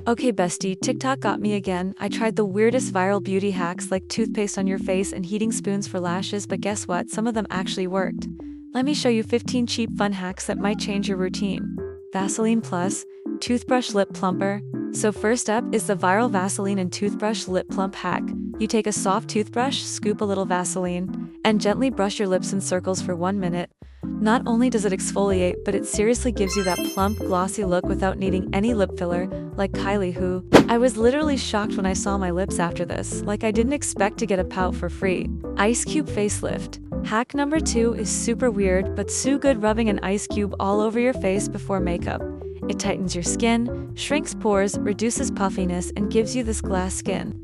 Okay, bestie, TikTok got me again. I tried the weirdest viral beauty hacks like toothpaste on your face and heating spoons for lashes, but guess what? Some of them actually worked. Let me show you 15 cheap fun hacks that might change your routine. Vaseline Plus, Toothbrush Lip Plumper. So first up is the viral Vaseline and toothbrush lip plump hack. You take a soft toothbrush, scoop a little Vaseline, and gently brush your lips in circles for 1 minute. Not only does it exfoliate, but it seriously gives you that plump, glossy look without needing any lip filler, like Kylie who. I was literally shocked when I saw my lips after this, like I didn't expect to get a pout for free. Ice Cube Facelift. Hack number 2 is super weird, but so good, rubbing an ice cube all over your face before makeup. It tightens your skin, shrinks pores, reduces puffiness, and gives you this glass skin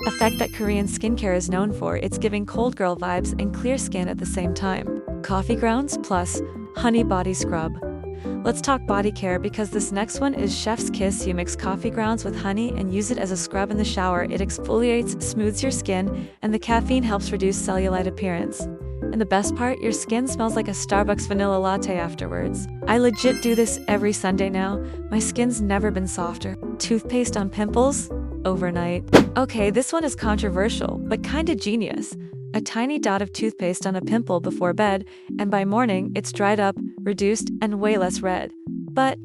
effect that Korean skincare is known for. It's giving cold girl vibes and clear skin at the same time. Coffee grounds plus honey body scrub. Let's talk body care because this next one is chef's kiss. You mix coffee grounds with honey and use it as a scrub in the shower. It exfoliates, smooths your skin, and the caffeine helps reduce cellulite appearance. And the best part, your skin smells like a Starbucks vanilla latte afterwards. I legit do this every Sunday now. My skin's never been softer. Toothpaste on pimples? Overnight. Okay, this one is controversial, but kinda genius. A tiny dot of toothpaste on a pimple before bed, and by morning, it's dried up, reduced, and way less red. But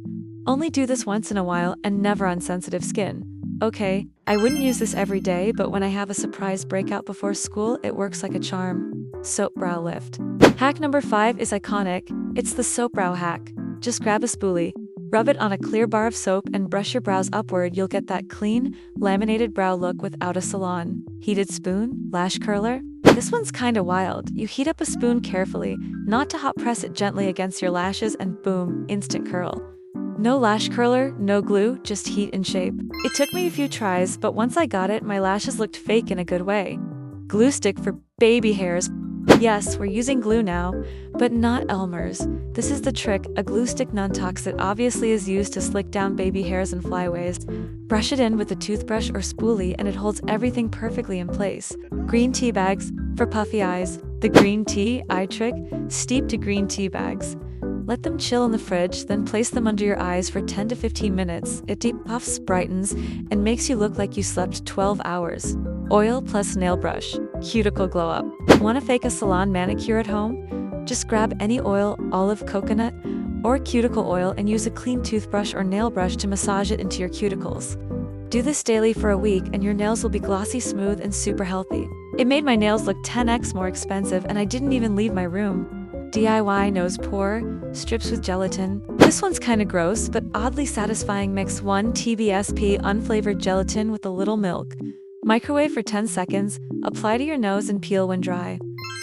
only do this once in a while and never on sensitive skin. Okay, I wouldn't use this every day, but when I have a surprise breakout before school, it works like a charm. Soap brow lift. Hack number 5 is iconic. It's the soap brow hack. Just grab a spoolie, rub it on a clear bar of soap, and brush your brows upward. You'll get that clean, laminated brow look without a salon. Heated spoon, lash curler. This one's kinda wild. You heat up a spoon carefully, not to hot press it, gently against your lashes, and boom, instant curl. No lash curler, no glue, just heat and shape. It took me a few tries, but once I got it, my lashes looked fake in a good way. Glue stick for baby hairs. Yes, we're using glue now, but not Elmer's. This is the trick. A glue stick, non-toxic, obviously is used to slick down baby hairs and flyaways. Brush it in with a toothbrush or spoolie and it holds everything perfectly in place. Green tea bags for puffy eyes. The green tea eye trick, steep to green tea bags. Let them chill in the fridge, then place them under your eyes for 10 to 15 minutes. It depuffs, brightens, and makes you look like you slept 12 hours. Oil plus nail brush. Cuticle glow up. Want to fake a salon manicure at home? Just grab any oil, olive, coconut, or cuticle oil, and use a clean toothbrush or nail brush to massage it into your cuticles. Do this daily for a week and your nails will be glossy, smooth, and super healthy. It made my nails look 10x more expensive and I didn't even leave my room. DIY nose pour, strips with gelatin. This one's kinda gross, but oddly satisfying. Mix 1 TBSP unflavored gelatin with a little milk. Microwave for 10 seconds, apply to your nose and peel when dry.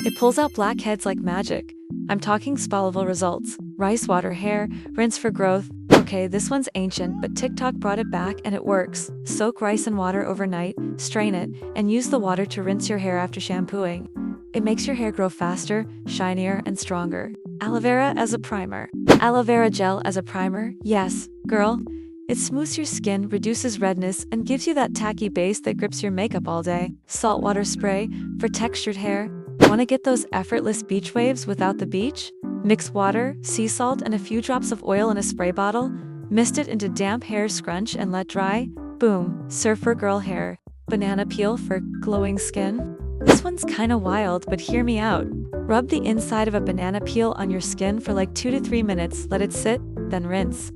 It pulls out blackheads like magic. I'm talking spa-level results. Rice water hair, rinse for growth. Okay, this one's ancient, but TikTok brought it back and it works. Soak rice in water overnight, strain it, and use the water to rinse your hair after shampooing. It makes your hair grow faster, shinier, and stronger. Aloe vera as a primer. Aloe vera gel as a primer? Yes, girl. It smooths your skin, reduces redness, and gives you that tacky base that grips your makeup all day. Saltwater spray for textured hair. Want to get those effortless beach waves without the beach? Mix water, sea salt, and a few drops of oil in a spray bottle. Mist it into damp hair scrunch and let dry. Boom, surfer girl hair. Banana peel for glowing skin. This one's kinda wild, but hear me out. Rub the inside of a banana peel on your skin for like 2 to 3 minutes, let it sit, then rinse.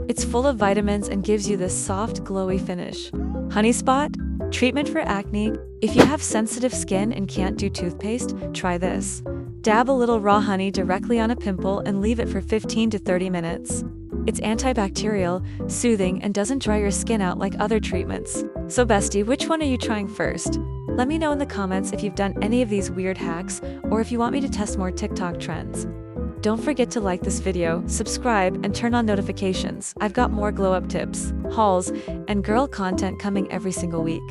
It's full of vitamins and gives you this soft, glowy finish. Honey spot? Treatment for acne. If you have sensitive skin and can't do toothpaste, try this. Dab a little raw honey directly on a pimple and leave it for 15 to 30 minutes. It's antibacterial, soothing, and doesn't dry your skin out like other treatments. So bestie, which one are you trying first? Let me know in the comments if you've done any of these weird hacks or if you want me to test more TikTok trends. Don't forget to like this video, subscribe, and turn on notifications. I've got more glow up tips, hauls, and girl content coming every single week.